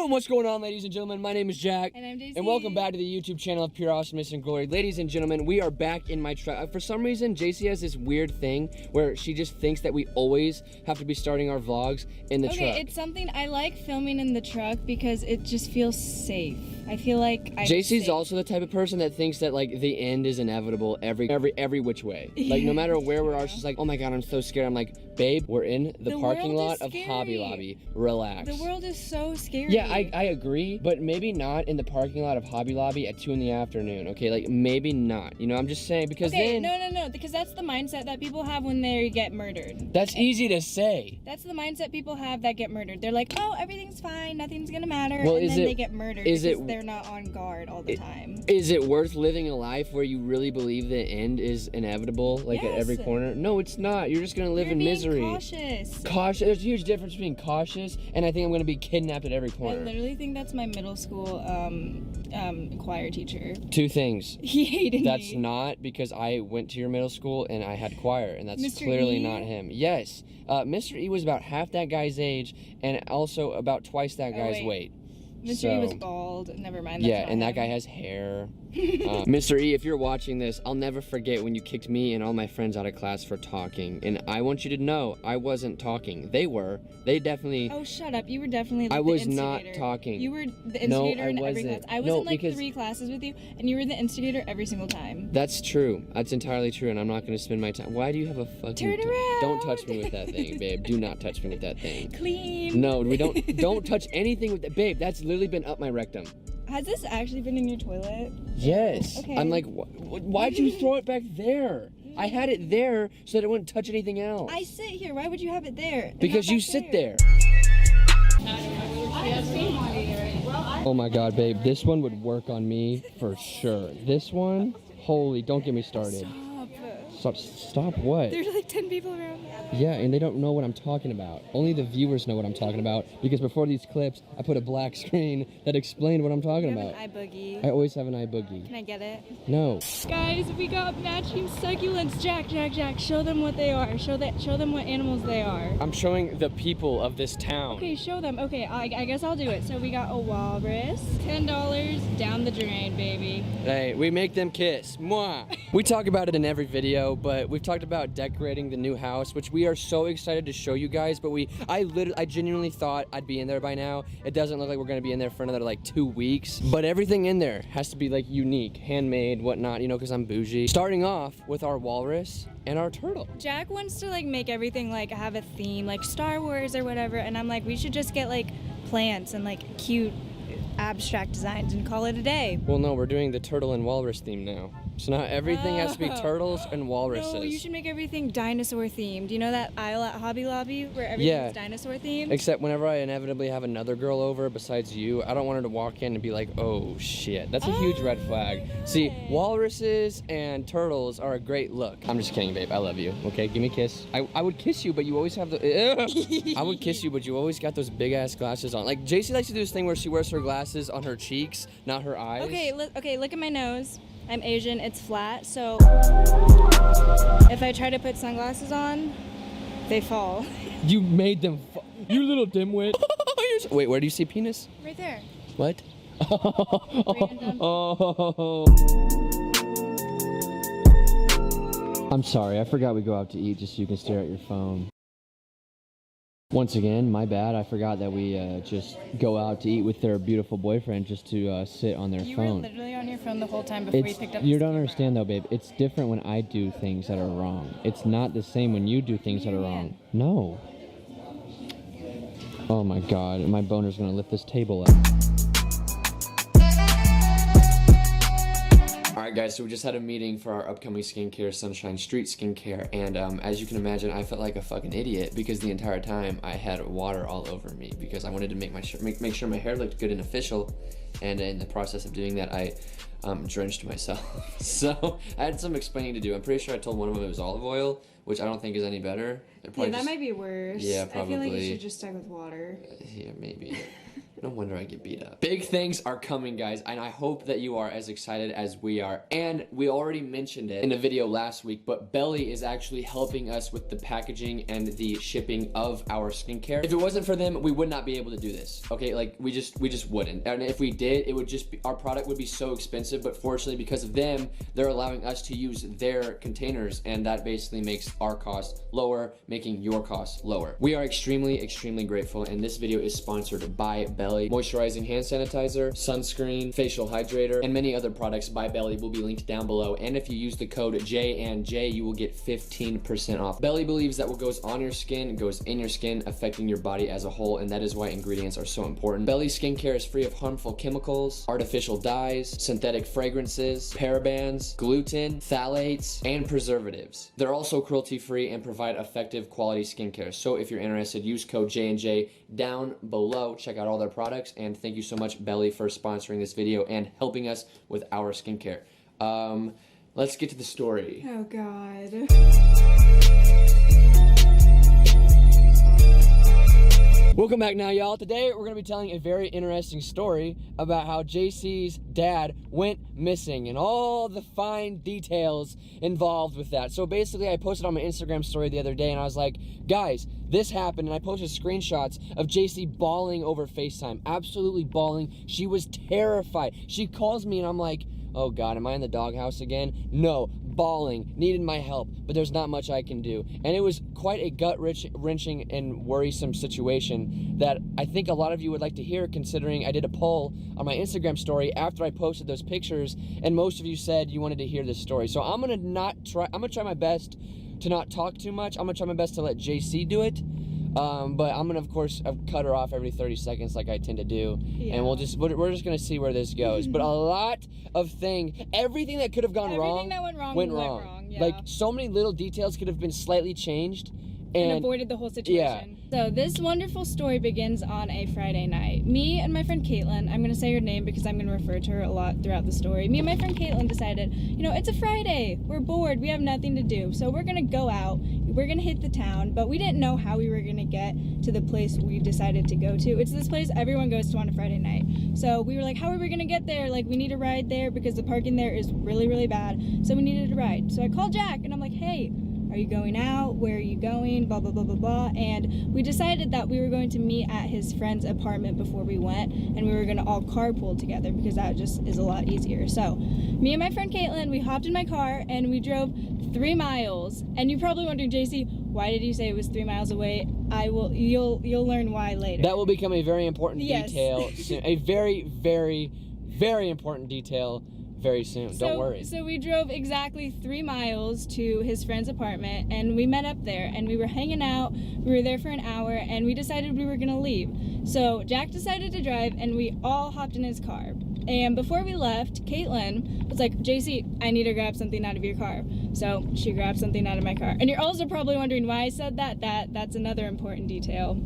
Boom! What's going on, ladies and gentlemen? My name is Jack. And I'm Daisy. And welcome back to the YouTube channel of Pure Awesomeness and Glory. Ladies and gentlemen, we are back in my truck. For some reason, JC has this weird thing where she just thinks that we always have to be starting our vlogs in the truck. Okay, it's something I like filming in the truck because it just feels safe. I feel like JC's also the type of person that thinks that like the end is inevitable every which way. Like no matter where we are, she's like, oh my god, I'm so scared. I'm like, babe, we're in the parking lot of Hobby Lobby. Relax. The world is so scary. Yeah, I agree, but maybe not in the parking lot of Hobby Lobby at 2 in the afternoon, okay? Like, maybe not. You know, I'm just saying, because then... No, because that's the mindset that people have when they get murdered. That's easy to say. That's the mindset people have that get murdered. They're like, oh, everything's fine, nothing's gonna matter, well, and then they get murdered because they're not on guard all the time. Is it worth living a life where you really believe the end is inevitable, like at every corner? No, it's not. You're just gonna live in misery. Cautious. Cautious. There's a huge difference between cautious and I think I'm gonna be kidnapped at every corner. I literally think that's my middle school choir teacher. Two things. He hated me. That's not because I went to your middle school and I had choir, and that's Mr. clearly E? not him. Yes, Mr. E was about half that guy's age and also about twice that guy's weight. Mr. E was bald. Never mind. Yeah, and that guy has hair. Mr. E, if you're watching this, I'll never forget when you kicked me and all my friends out of class for talking. And I want you to know, I wasn't talking. They were. They definitely... Oh, shut up. You were definitely like I was not talking. You were the instigator in every class. I was in like because 3 classes with you, and you were the instigator every single time. That's true. That's entirely true, and I'm not going to spend my time... Why do you have a fucking... Turn around! Don't touch me with that thing, babe. Do not touch me with that thing. Clean. No, we don't... Don't touch anything with that. Babe, that's literally been up my rectum. Has this actually been in your toilet? Yes. Okay. I'm like, why'd you throw it back there? I had it there so that it wouldn't touch anything else. I sit here. Why would you have it there? Because you sit there. Oh my god, babe. This one would work on me for sure. This one, holy, don't get me started. Stop what? There's like 10 people around. Yeah, and they don't know what I'm talking about. Only the viewers know what I'm talking about, because before these clips, I put a black screen that explained what I'm talking about. An eye boogie. I always have an eye boogie. Can I get it? No. Guys, we got matching succulents. Jack, show them what they are. Show them what animals they are. I'm showing the people of this town. Okay, show them. Okay, I guess I'll do it. So we got a walrus. $10 down the drain, baby. Hey, we make them kiss. Mwah. We talk about it in every video, but we've talked about decorating the new house, which we are so excited to show you guys, but I genuinely thought I'd be in there by now. It doesn't look like we're gonna be in there for another like 2 weeks, but everything in there has to be like unique, handmade, whatnot, you know, because I'm bougie. Starting off with our walrus and our turtle. Jack wants to like make everything like have a theme, like Star Wars or whatever, and I'm like, we should just get like plants and like cute abstract designs and call it a day. Well, no, we're doing the turtle and walrus theme now. So now everything has to be turtles and walruses. No, you should make everything dinosaur themed. You know that aisle at Hobby Lobby where everything's dinosaur themed? Except whenever I inevitably have another girl over besides you, I don't want her to walk in and be like, oh shit. That's a huge red flag. See, walruses and turtles are a great look. I'm just kidding, babe. I love you. Okay, give me a kiss. I would kiss you, but you always have the... I would kiss you, but you always got those big ass glasses on. Like, JC likes to do this thing where she wears her glasses on her cheeks, not her eyes. Okay, look at my nose. I'm Asian, it's flat, so if I try to put sunglasses on, they fall. You made them fall. You little dimwit. Wait, where do you see penis? Right there. What? I'm sorry, I forgot we go out to eat just so you can stare at your phone. Once again, my bad. I forgot that we just go out to eat with their beautiful boyfriend just to sit on their phone. You were literally on your phone the whole time before you picked up the You don't understand though, babe. It's different when I do things that are wrong. It's not the same when you do things that are wrong. No. Oh my god, my boner's gonna lift this table up. Alright guys, so we just had a meeting for our upcoming skincare, Sunshine Street Skincare, and as you can imagine, I felt like a fucking idiot because the entire time I had water all over me because I wanted to make sure my hair looked good and official, and in the process of doing that, I drenched myself. So I had some explaining to do. I'm pretty sure I told one of them it was olive oil, which I don't think is any better. Yeah, that might be worse. Yeah, probably. I feel like you should just stick with water. Yeah, maybe. No wonder I get beat up. Big things are coming, guys, and I hope that you are as excited as we are. And we already mentioned it in a video last week, but Belly is actually helping us with the packaging and the shipping of our skincare. If it wasn't for them, we would not be able to do this, okay? Like, we just wouldn't. And if we did, it would just be, our product would be so expensive, but fortunately, because of them, they're allowing us to use their containers, and that basically makes our cost lower, making your cost lower. We are extremely, extremely grateful, and this video is sponsored by Belly. Moisturizing hand sanitizer, sunscreen, facial hydrator, and many other products by Belly will be linked down below. And if you use the code JandJ, you will get 15% off. Belly believes that what goes on your skin goes in your skin, affecting your body as a whole, and that is why ingredients are so important. Belly skincare is free of harmful chemicals, artificial dyes, synthetic fragrances, parabens, gluten, phthalates, and preservatives. They're also cruelty-free and provide effective quality skincare. So if you're interested, use code JandJ down below. Check out all their products, and thank you so much, Belly, for sponsoring this video and helping us with our skincare. Let's get to the story. Oh God. Welcome back now, y'all. Today we're gonna be telling a very interesting story about how JC's dad went missing and all the fine details involved with that. So basically, I posted on my Instagram story the other day and I was like, guys, this happened, and I posted screenshots of JC bawling over FaceTime, absolutely bawling. She was terrified. She calls me and I'm like, oh God, am I in the doghouse again? No, bawling, needed my help, but there's not much I can do. And it was quite a gut-wrenching and worrisome situation that I think a lot of you would like to hear, considering I did a poll on my Instagram story after I posted those pictures, and most of you said you wanted to hear this story. So I'm gonna try my best to not talk too much. I'm gonna try my best to let JC do it. But I'm gonna, of course, cut her off every 30 seconds like I tend to do. Yeah. And we're just gonna see where this goes. But a lot of everything that could have gone wrong, that went wrong. Yeah. Like, so many little details could have been slightly changed. And avoided the whole situation. Yeah. So this wonderful story begins on a Friday night. Me and my friend Caitlin, I'm going to say her name because I'm going to refer to her a lot throughout the story. Me and my friend Caitlin decided, you know, it's a Friday. We're bored. We have nothing to do. So we're going to go out. We're going to hit the town. But we didn't know how we were going to get to the place we decided to go to. It's this place everyone goes to on a Friday night. So we were like, how are we going to get there? Like, we need a ride there because the parking there is really, really bad. So we needed a ride. So I called Jack and I'm like, hey, are you going out? Where are you going? Blah, blah, blah, blah, blah. And we decided that we were going to meet at his friend's apartment before we went, and we were going to all carpool together because that just is a lot easier. So me and my friend Caitlin, we hopped in my car and we drove 3 miles. And you're probably wondering, JC, why did you say it was 3 miles away? You'll learn why later. That will become a very important detail soon. A very, very, very important detail very soon. Don't worry. So we drove exactly 3 miles to his friend's apartment, and we met up there, and we were hanging out. We were there for an hour, and we decided we were gonna leave. So Jack decided to drive, and we all hopped in his car. And before we left, Caitlin was like, JC, I need to grab something out of your car. So she grabbed something out of my car. And you're also probably wondering why I said that. That's another important detail.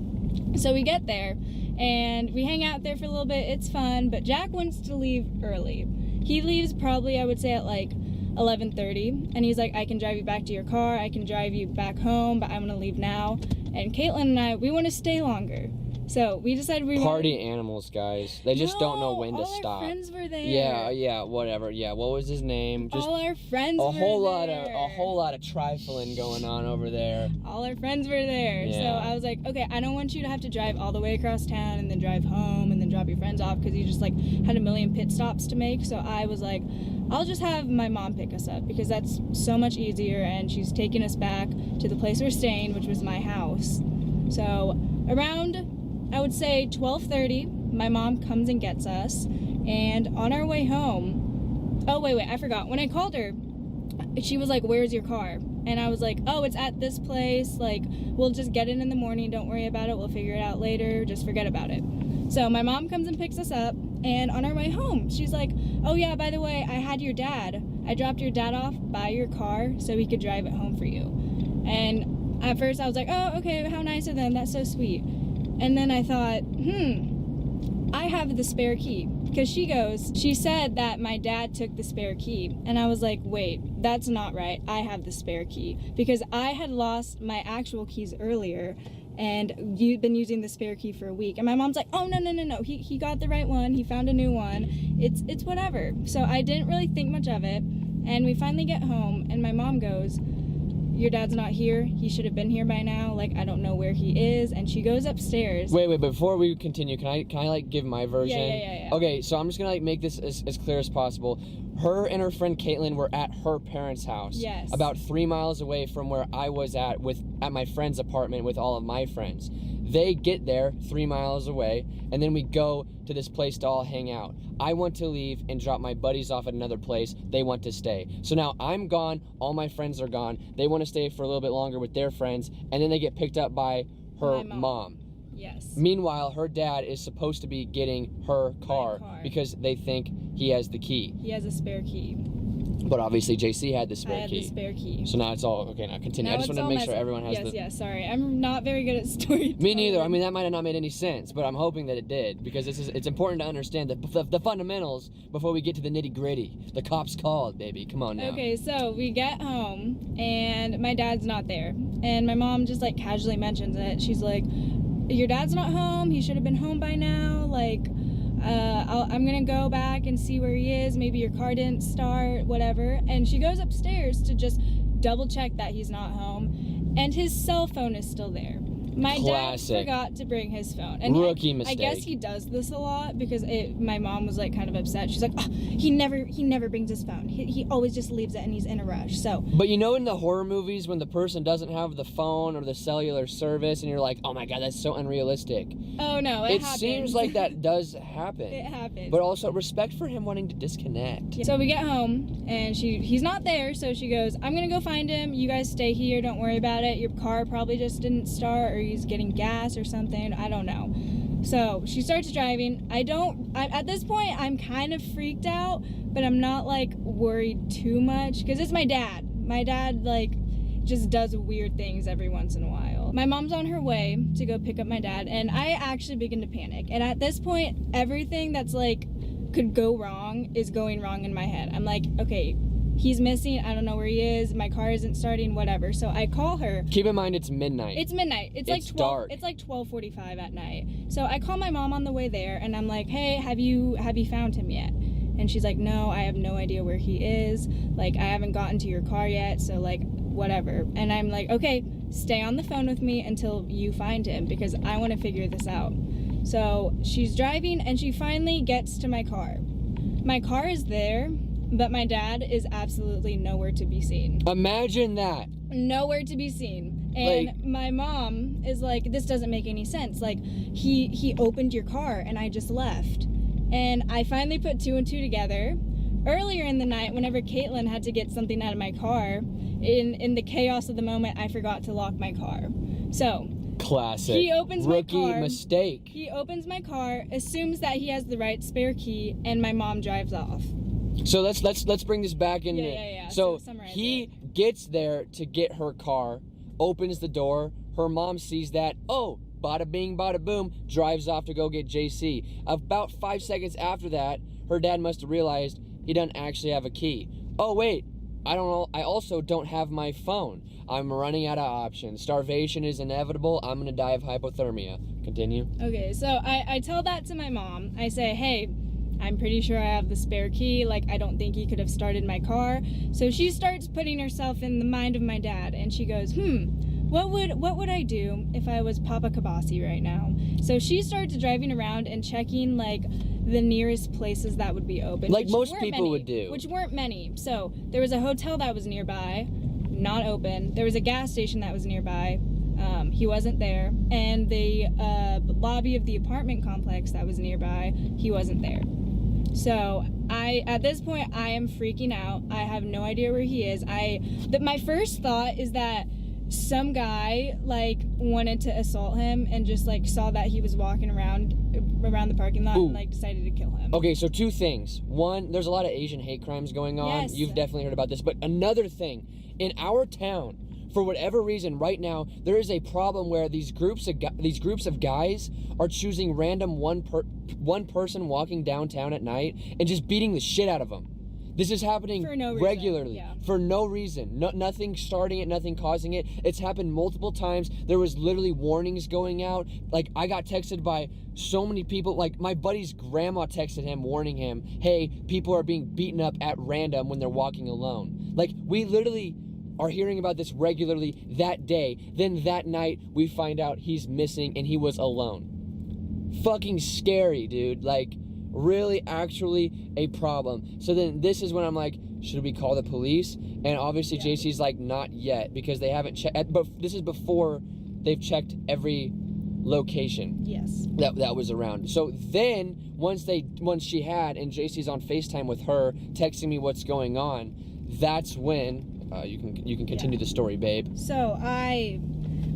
So we get there, and we hang out there for a little bit. It's fun, but Jack wants to leave early. He leaves probably, I would say, at like 11:30, and he's like, I can drive you back to your car, I can drive you back home, but I'm gonna leave now. And Caitlin and I, we want to stay longer. So we decided we Party animals, guys. They just don't know when to stop. All our friends were there. Yeah, whatever. Yeah, what was his name? Just all our friends were there. A whole lot of trifling going on over there. All our friends were there. Yeah. So I was like, okay, I don't want you to have to drive all the way across town and then drive home and then drop your friends off, because you just like had a million pit stops to make. So I was like, I'll just have my mom pick us up because that's so much easier, and she's taking us back to the place we're staying, which was my house. So around, I would say 12:30, my mom comes and gets us, and on our way home, oh wait, I forgot. When I called her, she was like, where's your car? And I was like, oh, it's at this place, like, we'll just get it in the morning, don't worry about it, we'll figure it out later, just forget about it. So my mom comes and picks us up, and on our way home, she's like, oh yeah, by the way, I had your dad. I dropped your dad off by your car so he could drive it home for you. And at first I was like, oh, okay, how nice of them, that's so sweet. And then I thought, I have the spare key. Because she said that my dad took the spare key. And I was like, wait, that's not right. I have the spare key. Because I had lost my actual keys earlier. and you've been using the spare key for a week. And my mom's like, oh, no. He got the right one. He found a new one. It's whatever. So I didn't really think much of it. And we finally get home, and my mom goes, your dad's not here. He should have been here by now. Like, I don't know where he is. And she goes upstairs. Wait, before we continue, can I like give my version? Yeah. Okay, so I'm just gonna like make this as clear as possible. Her and her friend Caitlin were at her parents' house. Yes. About 3 miles away from where I was at my friend's apartment with all of my friends. They get there 3 miles away, and then we go to this place to all hang out. I want to leave and drop my buddies off at another place. They want to stay. So now I'm gone, all my friends are gone. They want to stay for a little bit longer with their friends, and then they get picked up by her mom. Yes. Meanwhile, her dad is supposed to be getting her car because they think he has the key. He has a spare key. But obviously JC had the spare I had key. the spare key. So now it's all okay. Now continue. I just wanted to make sure everyone has the. Yes. Sorry, I'm not very good at storytelling. Me neither. I mean, that might have not made any sense, but I'm hoping that it did because it's important to understand the fundamentals before we get to the nitty gritty. The cops called, baby. Come on now. Okay, so we get home and my dad's not there, and my mom just like casually mentions it. She's like, "Your dad's not home. He should have been home by now. Like." I'm gonna go back and see where he is. Maybe your car didn't start, whatever. And she goes upstairs to just double check that he's not home, and his cell phone is still there. My dad forgot to bring his phone. And Rookie mistake. I guess he does this a lot because my mom was like kind of upset. She's like, oh, he never brings his phone. He always just leaves it and he's in a rush. So. But you know in the horror movies when the person doesn't have the phone or the cellular service and you're like, oh my God, that's so unrealistic. Oh no, it happens. Seems like that does happen. It happens. But also respect for him wanting to disconnect. So we get home and he's not there. So she goes, I'm gonna go find him. You guys stay here. Don't worry about it. Your car probably just didn't start or he's getting gas or something. I don't know. So she starts driving. At this point, I'm kind of freaked out, but I'm not like worried too much because it's my dad. My dad like just does weird things every once in a while. My mom's on her way to go pick up my dad, and I actually begin to panic. And at this point, everything that's like could go wrong is going wrong in my head. I'm like, okay, he's missing. I don't know where he is. My car isn't starting, whatever. So I call her. Keep in mind, it's midnight. It's midnight. It's like 12. Dark. It's like 12:45 at night. So I call my mom on the way there, and I'm like, hey, have you found him yet? And she's like, no, I have no idea where he is. Like, I haven't gotten to your car yet. So like, whatever. And I'm like, okay, stay on the phone with me until you find him because I want to figure this out. So she's driving, and she finally gets to my car. My car is there. But my dad is absolutely nowhere to be seen. Imagine that. Nowhere to be seen. And my mom is like, this doesn't make any sense. Like, he opened your car and I just left. And I finally put 2 and 2 together. Earlier in the night, whenever Caitlin had to get something out of my car, in the chaos of the moment, I forgot to lock my car. So... Classic. He opens my car. Rookie mistake. He opens my car, assumes that he has the right spare key, and my mom drives off. So let's bring this back in. Yeah. So he gets there to get her car, opens the door. Her mom sees that. Oh, bada bing, bada boom. Drives off to go get JC. About 5 seconds after that, her dad must have realized he doesn't actually have a key. Oh wait, I don't know. I also don't have my phone. I'm running out of options. Starvation is inevitable. I'm gonna die of hypothermia. Continue. Okay, so I tell that to my mom. I say, hey, I'm pretty sure I have the spare key. Like, I don't think he could have started my car. So she starts putting herself in the mind of my dad, and she goes, what would I do if I was Papa Kabasi right now? So she starts driving around and checking, like, the nearest places that would be open. Like most people would do. Which weren't many. So there was a hotel that was nearby, not open. There was a gas station that was nearby. He wasn't there. And the lobby of the apartment complex that was nearby, he wasn't there. So at this point, I am freaking out. I have no idea where he is. My first thought is that some guy like wanted to assault him and just like saw that he was walking around the parking lot and like decided to kill him. Okay, so 2 things. One, there's a lot of Asian hate crimes going on. Yes. You've definitely heard about this. But another thing, in our town, for whatever reason, right now, there is a problem where these groups of guys are choosing random one person walking downtown at night and just beating the shit out of them. This is happening For no reason, regularly, yeah. for no reason. Nothing starting it, nothing causing it. It's happened multiple times. There was literally warnings going out. Like, I got texted by so many people. Like, my buddy's grandma texted him, warning him, hey, people are being beaten up at random when they're walking alone. Like, we literally are hearing about this regularly that day. Then that night, we find out he's missing and he was alone. Fucking scary, dude. Like, really actually a problem. So then this is when I'm like, should we call the police? And obviously JC's like, not yet, because they haven't checked, but this is before they've checked every location Yes. that was around. So then once she had, and JC's on FaceTime with her texting me what's going on, that's when you can continue the story, babe. So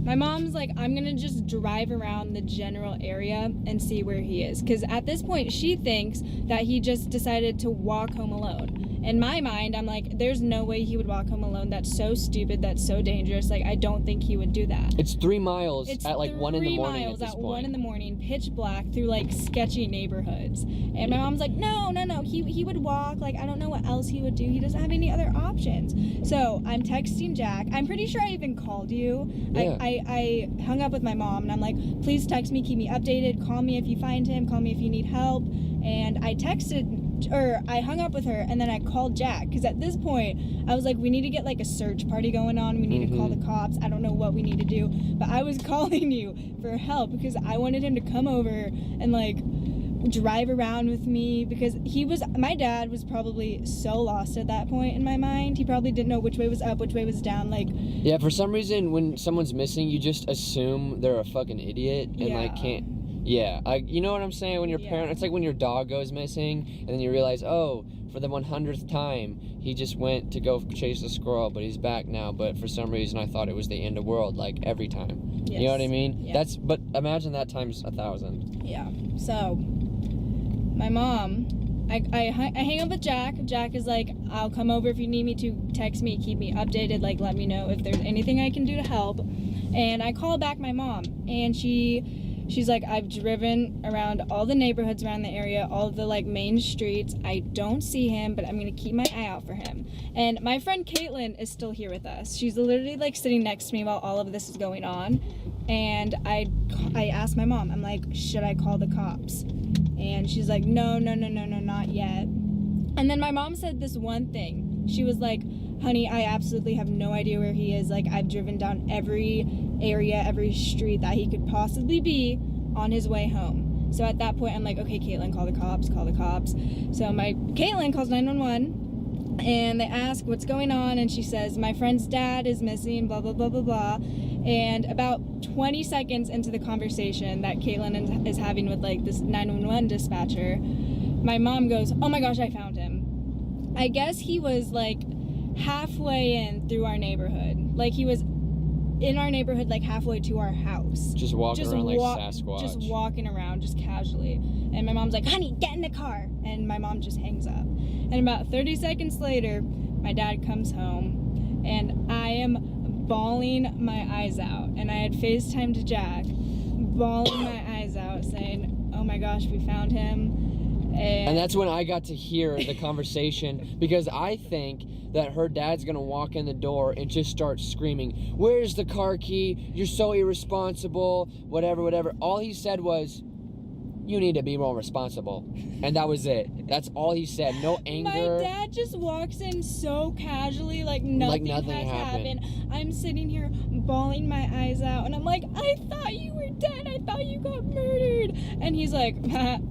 my mom's like, I'm gonna just drive around the general area and see where he is. Because at this point, she thinks that he just decided to walk home alone. In my mind, I'm like, there's no way he would walk home alone. That's so stupid. That's so dangerous. Like, I don't think he would do that. It's 3 miles at like 1 in the morning. 3 miles at this at point. 1 in the morning, pitch black, through like sketchy neighborhoods. And my mom's like, no. He would walk. Like, I don't know what else he would do. He doesn't have any other options. So I'm texting Jack. I'm pretty sure I even called you. Yeah. I hung up with my mom and I'm like, please text me, keep me updated. Call me if you find him. Call me if you need help. And I hung up with her and then I called Jack, because at this point I was like, we need to get like a search party going on. We need to call the cops. I don't know what we need to do, but I was calling you for help because I wanted him to come over and like drive around with me, because my dad was probably so lost at that point in my mind. He probably didn't know which way was up, which way was down. Like, yeah, for some reason when someone's missing, you just assume they're a fucking idiot and like can't. Yeah, you know what I'm saying? When your parent, it's like when your dog goes missing, and then you realize, oh, for the 100th time, he just went to go chase the squirrel, but he's back now. But for some reason, I thought it was the end of the world, like every time. Yes. You know what I mean? Yeah. But imagine that times 1,000. Yeah. So, my mom, I hang up with Jack. Jack is like, I'll come over if you need me to. Text me, keep me updated. Like, let me know if there's anything I can do to help. And I call back my mom, and She's like, I've driven around all the neighborhoods around the area, all of the like main streets. I don't see him, but I'm gonna keep my eye out for him. And my friend Caitlin is still here with us. She's literally like sitting next to me while all of this is going on. And I asked my mom, I'm like, should I call the cops? And she's like, no, not yet. And then my mom said this one thing. She was like, honey, I absolutely have no idea where he is. Like, I've driven down every area, every street that he could possibly be on his way home. So at that point, I'm like, okay, Caitlin, call the cops. So Caitlin calls 911, and they ask what's going on, and she says, my friend's dad is missing, blah, blah, blah, blah, blah. And about 20 seconds into the conversation that Caitlin is having with, like, this 911 dispatcher, my mom goes, oh my gosh, I found him. I guess he was, like, halfway in through our neighborhood. Like, he was in our neighborhood, like halfway to our house. Just walking around like Sasquatch. Just walking around, just casually. And my mom's like, honey, get in the car. And my mom just hangs up. And about 30 seconds later, my dad comes home, and I am bawling my eyes out. And I had FaceTime to Jack, bawling my eyes out, saying, oh my gosh, we found him. And that's when I got to hear the conversation, because I think that her dad's gonna walk in the door and just start screaming, where's the car key? You're so irresponsible, whatever. All he said was, you need to be more responsible. And that was it. That's all he said. No anger. My dad just walks in so casually, like nothing has happened. I'm sitting here bawling my eyes out, and I'm like, I thought you were dead. I thought you got murdered. And he's like,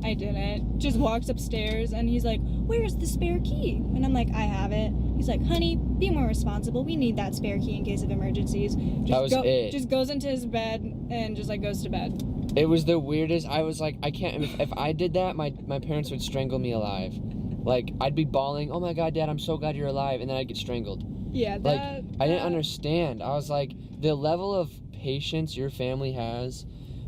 I didn't. Just walks upstairs, and he's like, where's the spare key? And I'm like, I have it. He's like, honey, be more responsible. We need that spare key in case of emergencies. Just goes into his bed and just like goes to bed. It was the weirdest. I was like, I can't. If I did that, my parents would strangle me alive. Like, I'd be bawling, oh my God, Dad, I'm so glad you're alive, and then I'd get strangled. Yeah, like, I didn't understand. I was like, the level of patience your family has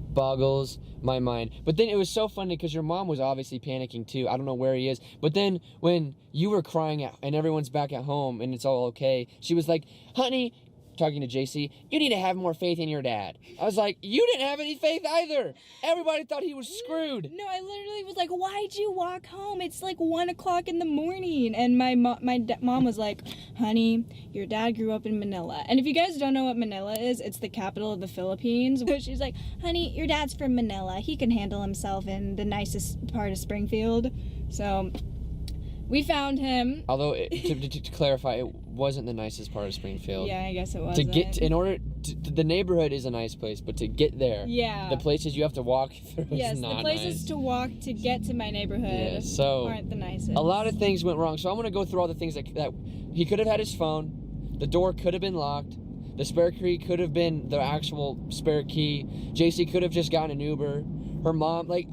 boggles my mind. But then it was so funny because your mom was obviously panicking too. I don't know where he is. But then when you were crying and everyone's back at home and it's all okay, she was like, honey, talking to JC, you need to have more faith in your dad. I was like, you didn't have any faith either. Everybody thought he was screwed. No, I literally was like, why'd you walk home? It's like 1 o'clock in the morning. And my mom was like, honey, your dad grew up in Manila. And if you guys don't know what Manila is, it's the capital of the Philippines. So she's like, honey, your dad's from Manila. He can handle himself in the nicest part of Springfield. So we found him. Although, to clarify, it wasn't the nicest part of Springfield. Yeah, I guess it was. The neighborhood is a nice place, but to get there, yeah, the places you have to walk through is not the places nice. to walk to get to my neighborhood aren't the nicest. A lot of things went wrong. So I'm gonna go through all the things that he could have had his phone, the door could have been locked, the spare key could have been the actual spare key. JC could have just gotten an Uber. Her mom, like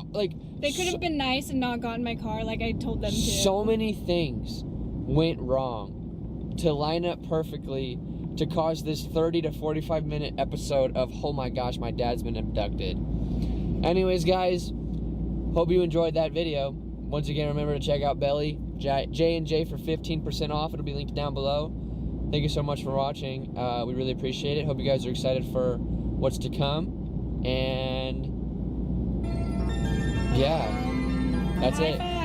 they could have been nice and not gotten my car like I told them to. So many things went wrong to line up perfectly to cause this 30 to 45 minute episode of, oh my gosh, my dad's been abducted. Anyways, guys, hope you enjoyed that video. Once again, remember to check out Belly, J&J for 15% off. It'll be linked down below. Thank you so much for watching. We really appreciate it. Hope you guys are excited for what's to come. And yeah, that's it.